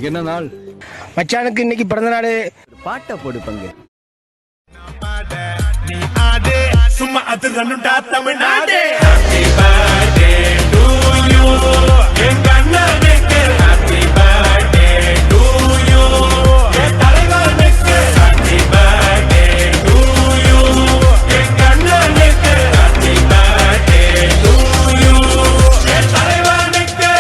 இன்னைக்கு என்ன நாள்? மச்சானுக்கு இன்னைக்கு பிறந்த நாள். பாட்டை போடு பங்கு. சும்மா அது ரன்னுடா Tamil Nadu. Happy birthday to you எங்க அண்ணனுக்கு. Happy birthday to you என் தலைவனுக்கு. Happy birthday to you எங்க அண்ணனுக்கு. Happy birthday to you என் தலைவனுக்கு.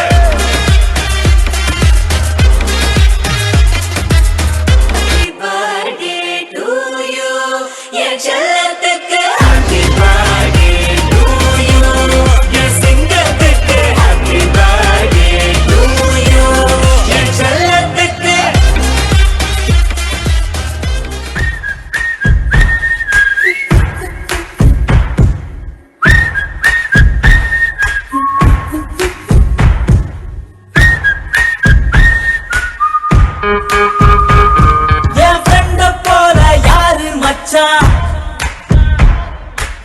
Happy birthday to you என் செல்லத்துக்கு.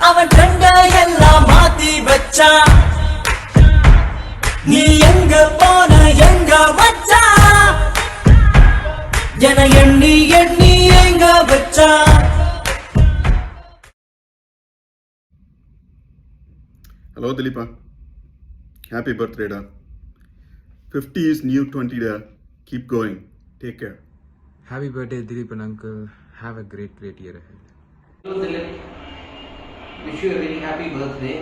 அவன் கண்ட எல்லாம் மாத்தி வச்சா. நீ எங்க போன எங்க வச்சா என எண்ணி எண்ணி எங்க வச்சா. Hello Dilipa. Happy birthday da. 50 is new 20 da. Keep going. Take care. Happy birthday Dilipan uncle. Have a great year ahead. Hello Dilip. Wish you a very happy birthday.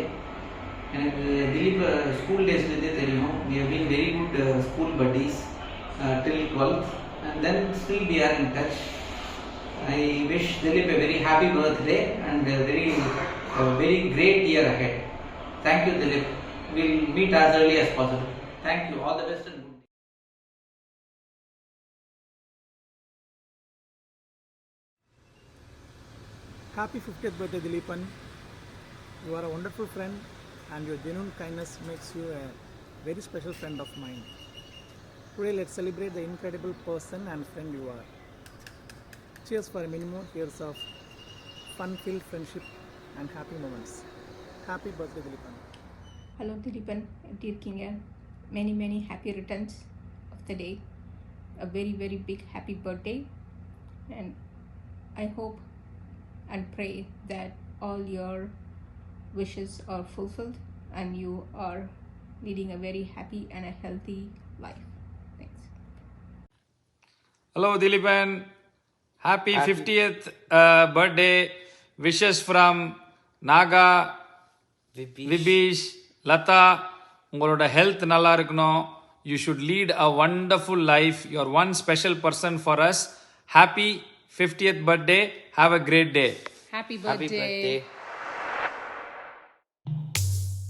எனக்கு திலீப் ஸ்கூல் டேஸ்லேருந்தே தெரியும். We have been very good school buddies till 12th and then still we are in touch. I wish Dilip a very happy birthday and a very great year ahead. Thank you Dilip. We'll meet as early as possible. Thank you. All the best and good. Happy 50th birthday Dilipan. You are a wonderful friend and your genuine kindness makes you a very special friend of mine. Today let's celebrate the incredible person and friend you are. Cheers for many more years of fun-filled friendship and happy moments. Happy birthday Dilipan. Hello Dilipan, எப்படி இருக்கீங்க? Many happy returns of the day. A very big happy birthday and I hope and pray that all your wishes are fulfilled and you are leading a very happy and a healthy life. Thanks. Hello Dilipan. Happy 50th birthday. Wishes from Naga, Vibish, Lata. உங்களோட health நல்லா இருக்கணும். You should lead a wonderful life. You are one special person for us. Happy 50th birthday. Have a great day. Happy birthday.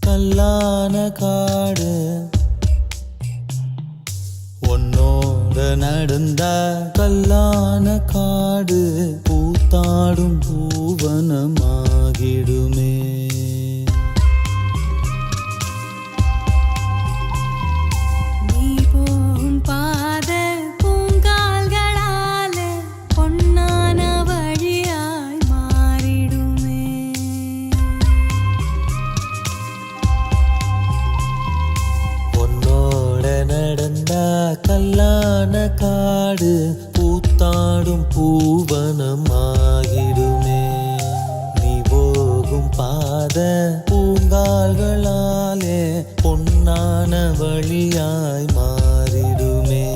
கல்லான காடு உன்னோட நடந்த கல்லான காடு பூத்தாடும் பூவனமாகிடுமே. கல்லான காடு பூத்தாடும் பூவனமாகிடுமே. நீ போகும் பாத பூங்கால்களாலே பொன்னான வழியாய் மாறிடுமே.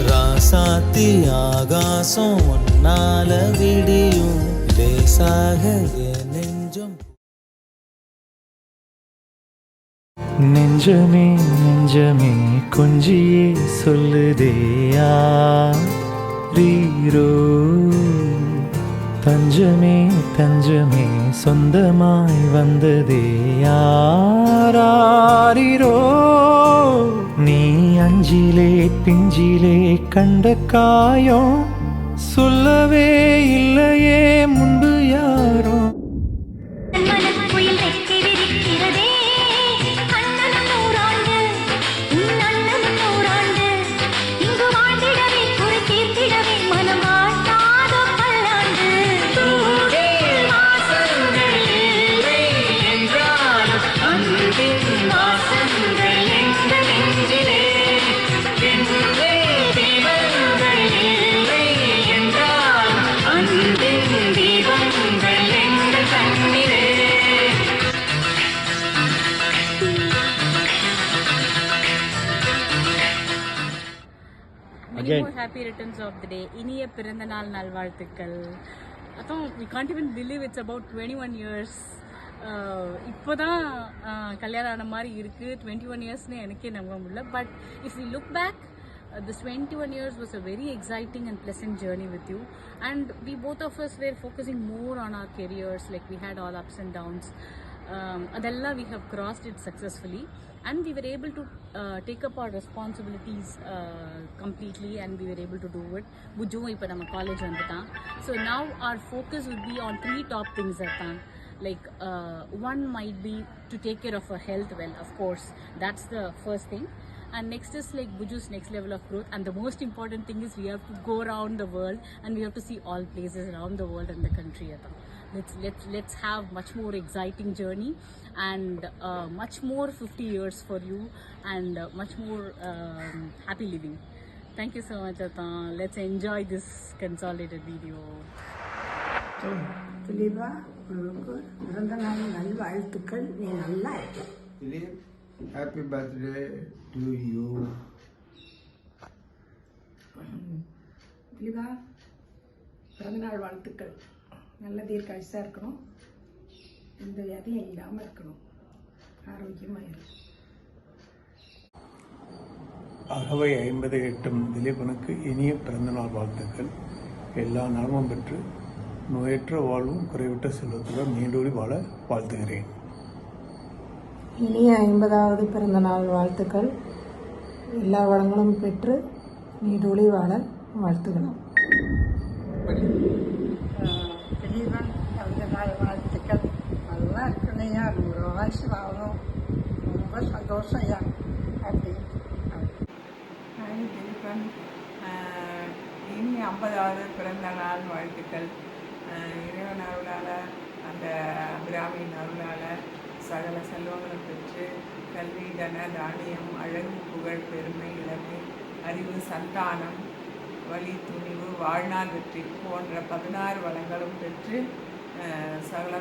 ராசாத்தி ஆகாசம் ஒன்னால விடியும் லேசாக என் நெஞ்சம். நெஞ்சமே நெஞ்சமே கொஞ்சியே சொல்லுதேயா ரீரோ. தஞ்சமே தஞ்சமே சொந்தமாய் வந்ததே யாரீரோ. நீ அஞ்சிலே பிஞ்சிலே கண்ட காயம் சொல்லவே இல்லையே முன்பு யாரோ. Many more happy returns of the day. இனிய பிறந்த நாள் நல்வாழ்த்துக்கள். We can't even believe it's about 21 years. இப்போதான் கல்யாணம் ஆன மாதிரி இருக்கு. 21 இயர்ஸ்னு எனக்கே நம்ப முடியல. But if we look back, this 21 years was a very exciting and pleasant journey with you, and we both of us were focusing more on our careers. Like we had all ups and downs. Adella we have crossed it successfully, and we were able to take up our responsibilities completely, and we were able to do it. Buju ipa nama college vandutan, so now our focus would be on 3 top things athan. Like one might be to take care of our health. Well, of course, that's the first thing. And next is like Buju's next level of growth, and the most important thing is we have to go around the world, and we have to see all places around the world and the country. Let's have much more exciting journey, and much more 50 years for you, and much more happy living. Thank you so much, Ata. Let's enjoy this consolidated video. Dileepa, உங்களுக்கு பிறந்த நாள் நல்வாழ்த்துக்கள். நீ நல்லா இருக்க. Dileep, happy birthday to you. திலீபா, பிறந்தநாள் வாழ்த்துக்கள். நல்ல தீர்க்காயுசாக இருக்கணும், எந்த வியாதியும் இல்லாமல் இருக்கணும், ஆரோக்கியமாக இருக்கும். அகவை 50 எட்டும் திலீபனுக்கு இனிய பிறந்தநாள் வாழ்த்துக்கள். எல்லா நலமும் பெற்று நோயற்ற வாழ்வும் குறைவிட்ட செல்வத்துடன் நீண்டோடி வாழ வாழ்த்துகிறேன். இனிய 50வது பிறந்தநாள் வாழ்த்துக்கள். எல்லா வளங்களும் பெற்று நீடொளி வாழ வாழ்த்துகிறோம். திலீபன் பிறந்தநாள் வாழ்த்துக்கள். நல்லா இருக்கணையா, 100 வயசு ஆகணும். ரொம்ப சந்தோஷம் ஐயா. ஹாப்பி. ஹாய் திலீபன், இனி 50வது பிறந்த நாள் வாழ்த்துக்கள். இறைவன் அருளால், அந்த அபிராமியின் அருளால் சகல செல்வங்களும் பெற்று கல்வி, தன, தானியம், அழகு, புகழ், பெருமை, இளமை, அறிவு, சந்தானம், வலி, துணிவு, வாழ்நாள் வெற்றி போன்ற 16 வளங்களும் பெற்று சகல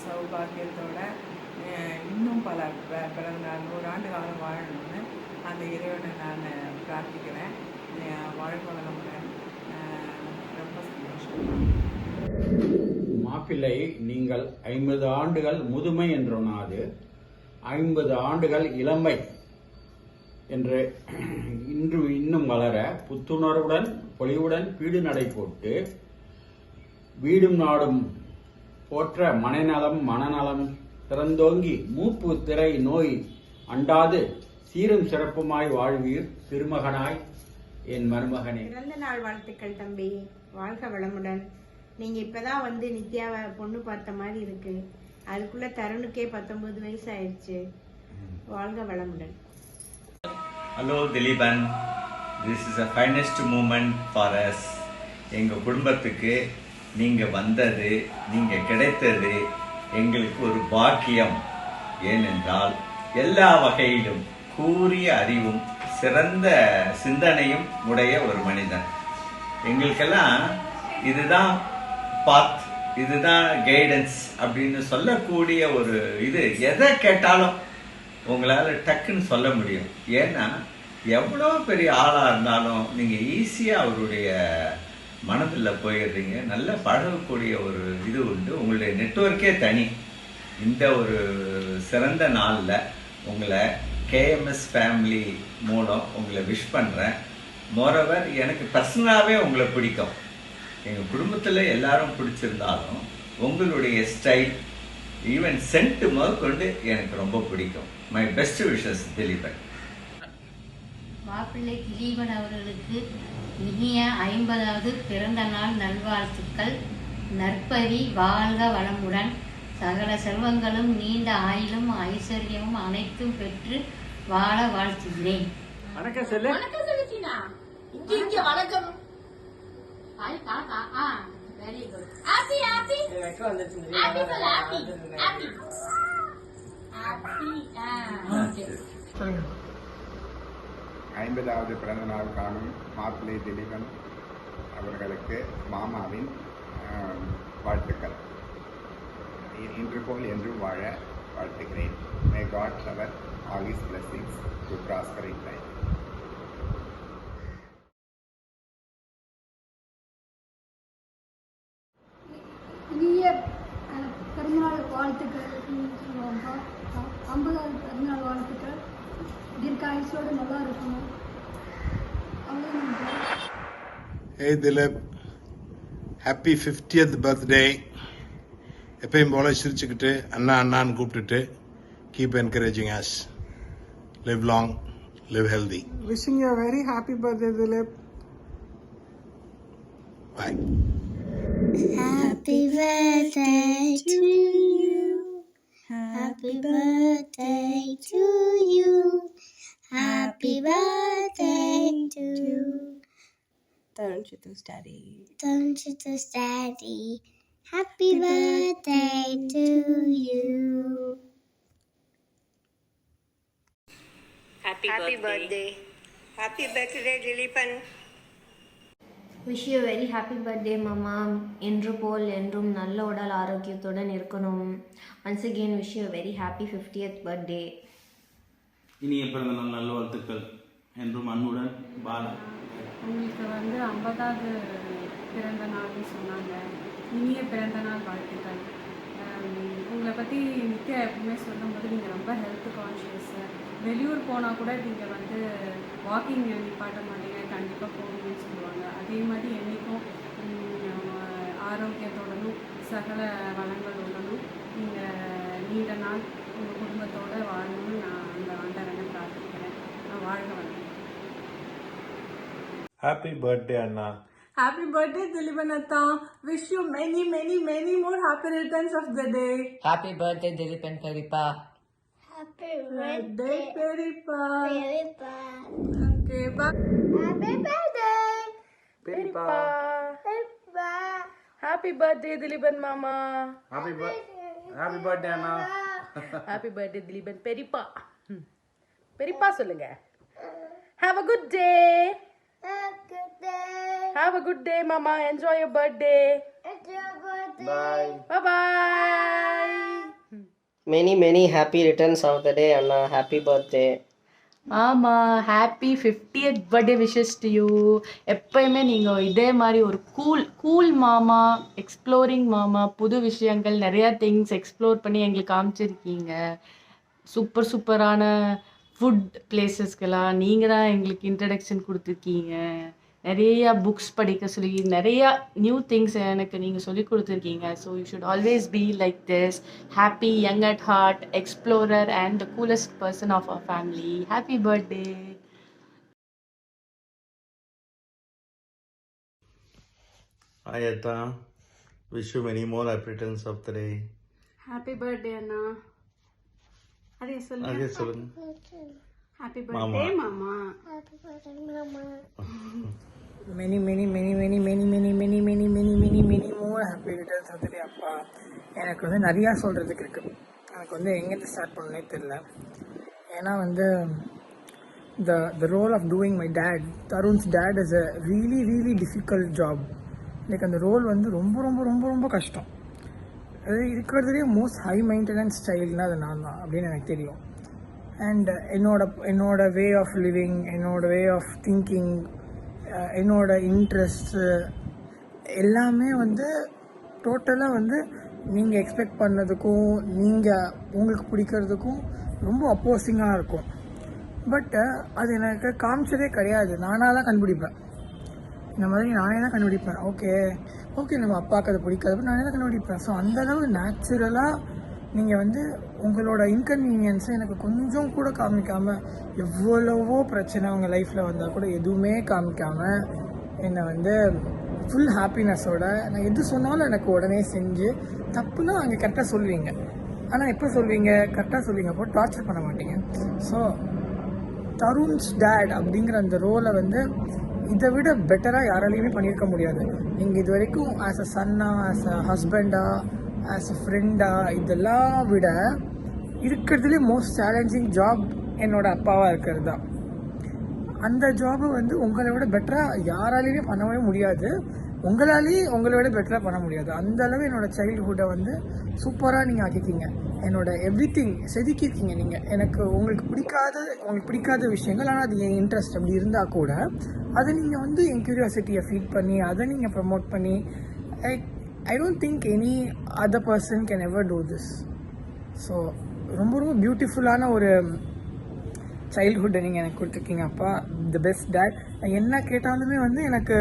சௌபாகியத்தோட இன்னும் பல பிறந்தநாள் 100 ஆண்டு காலம் வாழணும்னு அந்த இறைவனை நான் பிரார்த்திக்கிறேன். வாழ்க வளமுடன். ரொம்ப சந்தோஷம். மாப்பிள்ளை, நீங்கள் 50 ஆண்டுகள் முதுமை என்றொன்னாது 50 ஆண்டுகள் இளமை என்று இன்னும் வளர புத்துணர்வுடன் பொலிவுடன் பீடு நடை போட்டு வீடும் நாடும் போற்ற மனைநலம் மனநலம் திறந்தோங்கி மூப்பு திரை நோய் அண்டாது சீரும் சிறப்புமாய் வாழ்வீர் திருமகனாய் என் மருமகனே. பிறந்த நாள் வாழ்த்துக்கள் தம்பி. வாழ்க வளமுடன். நீங்க இப்பதான் வந்து நித்யாவை பொண்ணு பார்த்த மாதிரி இருக்கு. அதுக்குள்ள தருணுக்கே 19 வயசு ஆயிடுச்சு. வாழ்க வளமுடன். Hello Dileepan, this is a finest moment for us. எங்கள் குடும்பத்துக்கு நீங்கள் வந்தது, நீங்கள் கிடைத்தது எங்களுக்கு ஒரு பாக்கியம். ஏனென்றால் எல்லா வகையிலும் கூறிய அறிவும் சிறந்த சிந்தனையும் உடைய ஒரு மனிதன். எங்களுக்கெல்லாம் இதுதான் பாத், இதுதான் கைடன்ஸ் அப்படின்னு சொல்லக்கூடிய ஒரு இது எதை கேட்டாலும் உங்களால் டக்குன்னு சொல்ல முடியும். ஏன்னா எவ்வளோ பெரிய ஆளாக இருந்தாலும் நீங்கள் ஈஸியாக அவருடைய மனதில் போயிடுறீங்க. நல்ல பழகக்கூடிய ஒரு இது உண்டு. உங்களுடைய நெட்வொர்க்கே தனி. இந்த ஒரு சிறந்த நாளில் உங்களை KMS ஃபேமிலி மூலம் உங்களை விஷ் பண்ணுறேன். மோரோவர், எனக்கு பர்சனலாகவே உங்களை பிடிக்கும். எங்கள் குடும்பத்தில் எல்லாரும் பிடிச்சிருந்தாலும் உங்களுடைய ஸ்டைல், ஈவன் சென்ட் முதற்கொண்டு எனக்கு ரொம்ப பிடிக்கும். My best wishes Dileepan. மாப்பிள்ளை திலீபன் அவர்களுக்கு இனிய 50வது பிறந்த நாள் நல்வாழ்த்துக்கள். நற்பவி, வாழ்க வளமுடன். சகல செல்வங்களும் நீண்ட ஆயுளும் ஐஸ்வர்யமும் அனைத்தும் பெற்று வாழ வாழ்த்துகிறேன். வணக்கம் சொல்லு. வணக்கம் சொல்லு சீனா. இங்க வணக்கம். ஹாய் காக்கா. Very good. Happy happy. வெக்க வந்துச்சு. ஹாப்பி சொல்ல. Happy happy happy. ஓகே. 50வது பிறந்த நாள் காணும் மாப்பிள்ளை திலீபன் அவர்களுக்கு மாமாவின் வாழ்த்துக்கள். இன்று போல் என்றும் வாழ வாழ்த்துகிறேன். May God shower all his blessings to prosper in life. ரொம்ப 50வது பிறந்தநாள் வாழ்த்துக்கள். தீர்க்காயுசோடு நல்லா இருக்கணும். Hey Dilip, happy 50th birthday. எப்பயும் போல சிரிச்சுக்கிட்டு அண்ணா அண்ணான்னு கூப்பிட்டுட்டு keep encouraging us. Live long, live healthy. Wishing you a very happy birthday, Dilip. Bye. Happy birthday to you. Happy birthday to you. Happy birthday to Tarunchitu's daddy. Tarunchitu's daddy. Happy birthday to you. Happy birthday. Happy birthday, Dilipan. Wish you a very happy birthday, Mama. என்று போல் என்றும் நல்ல உடல் ஆரோக்கியத்துடன் இருக்கணும். Once again, wish you a very happy 50th birthday. இனிய பிறந்தநாள் நல்வாழ்த்துக்கள். என்றும் அன்புடன் பாலா. உங்களுக்கு 50வது பிறந்த நாள்னு சொன்னாங்க. இனிய பிறந்தநாள் வாழ்த்துக்கள். உங்களை பற்றி நித்யா எப்பவுமே சொல்லும்போது நீங்கள் ரொம்ப ஹெல்த் கான்ஷியஸு. வெளியூர் போனால் கூட நீங்கள் வாக்கிங் நிப்பாட்ட மாட்டீங்க, கண்டிப்பாக போகணும்னு சொல்லுவாங்க. அதே மாதிரி என்றைக்கும் ஆரோக்கியத்தோடனும் சகல வளங்களோடனும் நீங்கள் நீண்ட நாள் உங்கள் குடும்பத்தோடு வாழணும்னு நான் அந்த ஆண்டவனை பிரார்த்திக்கிறேன். நான் வாழ்க வளம். Happy birthday, Anna. Happy birthday, Dilipanatha. Wish you many, many, many more happy returns of the day. Happy birthday, Dilipan Peripa. Happy birthday, Peripa. Peripa. Okay, bye. Happy birthday, Peripa. Peripa. Happy birthday, Dilipan Mama. Happy birthday, Anna. Happy birthday, Dilipan Peripa. Peripa சொல்லுங்க. Have a good day. Have a good day, Mama. Enjoy your birthday. Enjoy your birthday. Bye. Bye-bye. Many, many happy returns of the day, Anna. Happy birthday. Mama, happy 50th birthday wishes to you. எப்பயுமே நீங்கள் இதே மாதிரி ஒரு cool மாமா, exploring மாமா, புது விஷயங்கள் நிறையா திங்ஸ் எக்ஸ்ப்ளோர் பண்ணி எங்களுக்கு காமிச்சிருக்கீங்க. சூப்பரான ஃபுட் பிளேசஸ்க்கெல்லாம் நீங்கள் தான் எங்களுக்கு இன்ட்ரடக்ஷன் கொடுத்துருக்கீங்க. நிறையா புக்ஸ் படிக்க சொல்லி நிறையா நியூ திங்ஸ் எனக்கு நீங்கள் சொல்லி கொடுத்துருக்கீங்க. So you should always be like this, happy, young at heart, explorer and the coolest person of our family. Happy birthday. Hi, Atta. Wish you many more happy returns of the day. Happy birthday, Anna. அதே சொல்லுங்க. Happy birthday, Mama. Happy birthday, Mama. Many more happy returns of the day, அப்பா. எனக்கு நிறையா சொல்கிறதுக்கு இருக்குது. எனக்கு எங்கேருந்து start பண்ணனே தெரியல. ஏன்னா the role of doing my dad, Tarun's dad, is a really difficult job. Like அந்த ரோல் ரொம்ப கஷ்டம். அது இருக்கிறதுலேயே மோஸ்ட் ஹை மெயின்டெனன்ஸ் ஸ்டைல்னால் அது நான் தான் அப்படின்னு எனக்கு தெரியும். அண்ட் என்னோட வே ஆஃப் லிவிங், என்னோட வே ஆஃப் திங்கிங், என்னோட இன்ட்ரெஸ்ட்டு எல்லாமே டோட்டலாக நீங்கள் எக்ஸ்பெக்ட் பண்ணதுக்கும் உங்களுக்கு பிடிக்கிறதுக்கும் ரொம்ப அப்போசிங்காக இருக்கும். பட் அது எனக்கு காமிச்சதே கிடையாது. நானாக தான் கண்டுபிடிப்பேன். இந்த மாதிரி நானே தான் கண்டுபிடிப்பேன். ஓகே நம்ம அப்பாவுக்கு அது பிடிக்காது, நானே தான் கண்டுபிடிப்பேன். ஸோ அந்தளவு நேச்சுரலாக நீங்கள் உங்களோட இன்கன்வீனியன்ஸை எனக்கு கொஞ்சம் கூட காமிக்காமல், எவ்வளவோ பிரச்சனை உங்கள் லைஃப்பில் வந்தால் கூட எதுவுமே காமிக்காமல் என்னை ஃபுல் ஹாப்பினஸோட நான் எது சொன்னாலும் எனக்கு உடனே செஞ்சு, தப்புனா அங்கே கரெக்டாக சொல்லுவீங்க. ஆனால் எப்போ சொல்வீங்க? கரெக்டாக சொல்லுவீங்க, அப்போ டார்ச்சர் பண்ண மாட்டீங்க. ஸோ தருண்ஸ் டேட் அப்படிங்கிற அந்த ரோலை இதை விட பெட்டராக யாராலையுமே பண்ணியிருக்க முடியாது. நீங்கள் இது வரைக்கும் ஆஸ் அ சன்னா, ஆஸ் அ ஹஸ்பண்டா, ஆஸ் அ ஃப்ரெண்டா, இதெல்லாம் விட இருக்கிறதுலே மோஸ்ட் சேலஞ்சிங் ஜாப் என்னோடய அப்பாவாக இருக்கிறது தான். அந்த ஜாபை உங்களை விட பெட்டராக யாராலையுமே பண்ணவே முடியாது. உங்களை விட பெட்டராக பண்ண முடியாது. அந்தளவு என்னோடய சைல்டுஹுட்டை சூப்பராக நீங்கள் ஆக்கிக்கிங்க. என்னோட எவ்ரிதிங் செதுக்கியிருக்கீங்க நீங்கள். உங்களுக்கு பிடிக்காத விஷயங்கள், ஆனால் அது என் இன்ட்ரெஸ்ட் அப்படி இருந்தால் கூட அதை நீங்கள் என் க்யூரியாசிட்டியை ஃபீட் பண்ணி அதை நீங்கள் ப்ரமோட் பண்ணி, I don't think any other person can ever do this. So ரொம்ப ரொம்ப பியூட்டிஃபுல்லான ஒரு சைல்ட்ஹுட்டை நீங்கள் எனக்கு கொடுத்துருக்கீங்க அப்பா. The best date. நான் என்ன கேட்டாலுமே வந்து எனக்கு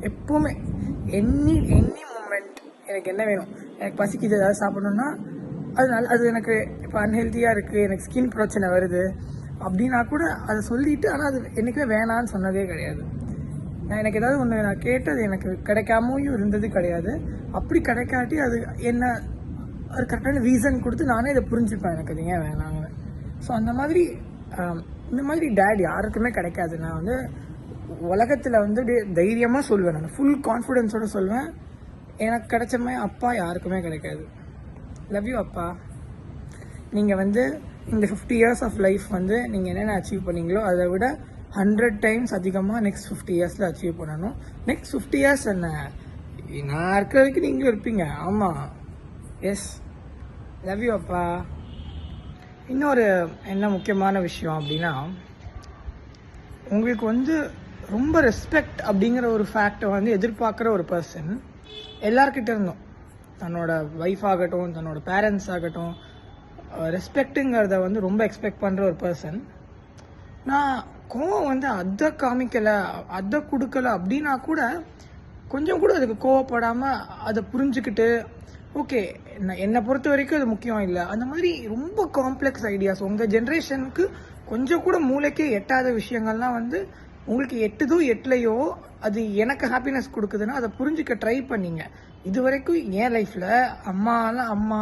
எப்போவுமே எனி மூமெண்ட் எனக்கு என்ன வேணும், எனக்கு பசிக்குது ஏதாவது சாப்பிடணுன்னா அது எனக்கு இப்போ அன்ஹெல்த்தியாக இருக்குது, எனக்கு ஸ்கின் பிரச்சனை வருது அப்படின்னா கூட அதை சொல்லிவிட்டு, ஆனால் அது என்றைக்குமே வேணான்னு சொன்னதே கிடையாது. எனக்கு ஏதாவது ஒன்று நான் கேட்டது எனக்கு கிடைக்காமையும் இருந்தது கிடையாது. அப்படி கிடைக்காட்டி அது என்ன ஒரு கரெக்டான ரீசன் கொடுத்து நானே இதை புரிஞ்சுப்பேன் எனக்கு அது ஏன் வேணாங்க. ஸோ அந்த மாதிரி இந்த மாதிரி டேட் யாருக்குமே கிடைக்காது. நான் வந்து உலகத்தில் வந்து தைரியமாக சொல்லுவேன், நான் ஃபுல் கான்ஃபிடென்ஸோடு சொல்லுவேன், எனக்கு கிடைச்ச மாதிரி அப்பா யாருக்குமே கிடைக்காது. லவ் யூ அப்பா. நீங்கள் வந்து இந்த 50 years ஆஃப் லைஃப் வந்து நீங்கள் என்னென்ன அச்சீவ் பண்ணீங்களோ அதை விட 100 times அதிகமாக நெக்ஸ்ட் 50 yearsல அச்சீவ் பண்ணணும். நெக்ஸ்ட் 50 years என்ன, நான் இருக்கிற வரைக்கும் நீங்களும் இருப்பீங்க. ஆமாம், எஸ், லவ் யூ அப்பா. இன்னொரு என்ன முக்கியமான விஷயம் அப்படின்னா, உங்களுக்கு வந்து ரொம்ப ரெஸ்பெக்ட் அப்படிங்கிற ஒரு ஃபேக்டை வந்து எதிர்பார்க்குற ஒரு பர்சன் எல்லார்கிட்ட இருந்தோம், தன்னோட ஒய்ஃப் ஆகட்டும், தன்னோட பேரண்ட்ஸ் ஆகட்டும், ரெஸ்பெக்ட்டுங்கிறத வந்து ரொம்ப எக்ஸ்பெக்ட் பண்ணுற ஒரு பர்சன். நான் கோவம் வந்து அதை காமிக்கலை, அதை கொடுக்கல அப்படின்னா கூட கொஞ்சம் கூட அதுக்கு கோவப்படாமல் அதை புரிஞ்சுக்கிட்டு, ஓகே என்னை பொறுத்த வரைக்கும் அது முக்கியம் இல்லை, அந்த மாதிரி ரொம்ப காம்ப்ளெக்ஸ் ஐடியாஸ் உங்கள் ஜென்ரேஷனுக்கு கொஞ்சம் கூட மூளைக்கே எட்டாத விஷயங்கள்லாம் வந்து உங்களுக்கு எட்டுதோ எட்டலையோ அது எனக்கு ஹாப்பினஸ் கொடுக்குதுன்னா அதை புரிஞ்சுக்க ட்ரை பண்ணிங்க. இது வரைக்கும் என் லைஃப்பில் அம்மா,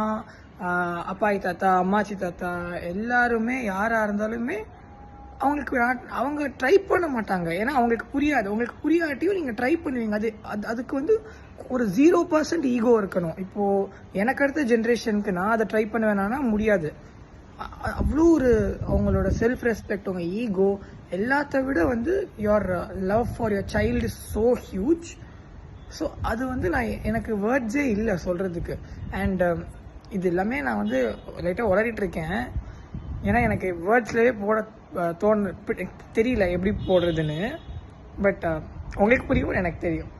அப்பாயி தாத்தா, அம்மாச்சி தாத்தா எல்லாருமே யாராக இருந்தாலுமே அவங்களுக்கு அவங்க ட்ரை பண்ண மாட்டாங்க. ஏன்னா அவங்களுக்கு புரியாது. உங்களுக்கு புரியாட்டியும் நீங்கள் ட்ரை பண்ணுவீங்க. அதுக்கு வந்து ஒரு 0% ஈகோ இருக்கணும். இப்போது எனக்கு அடுத்த ஜென்ரேஷனுக்கு நான் அதை ட்ரை பண்ண வேணான்னா முடியாது. அவ்வளோ ஒரு அவங்களோட செல்ஃப் ரெஸ்பெக்ட், உங்கள் ஈகோ எல்லாத்த விட வந்து your love for your child is so huge. So அது வந்து எனக்கு வேர்ட்ஸே இல்லை சொல்கிறதுக்கு. அண்ட் இது எல்லாமே நான் வந்து லைட்டாக உளறிட்டு இருக்கேன். ஏன்னா எனக்கு வேர்ட்ஸ்லேயே போட தெரியல எப்படி போடுறதுன்னு. பட் உங்களுக்கு புரியும், எனக்கு தெரியும்.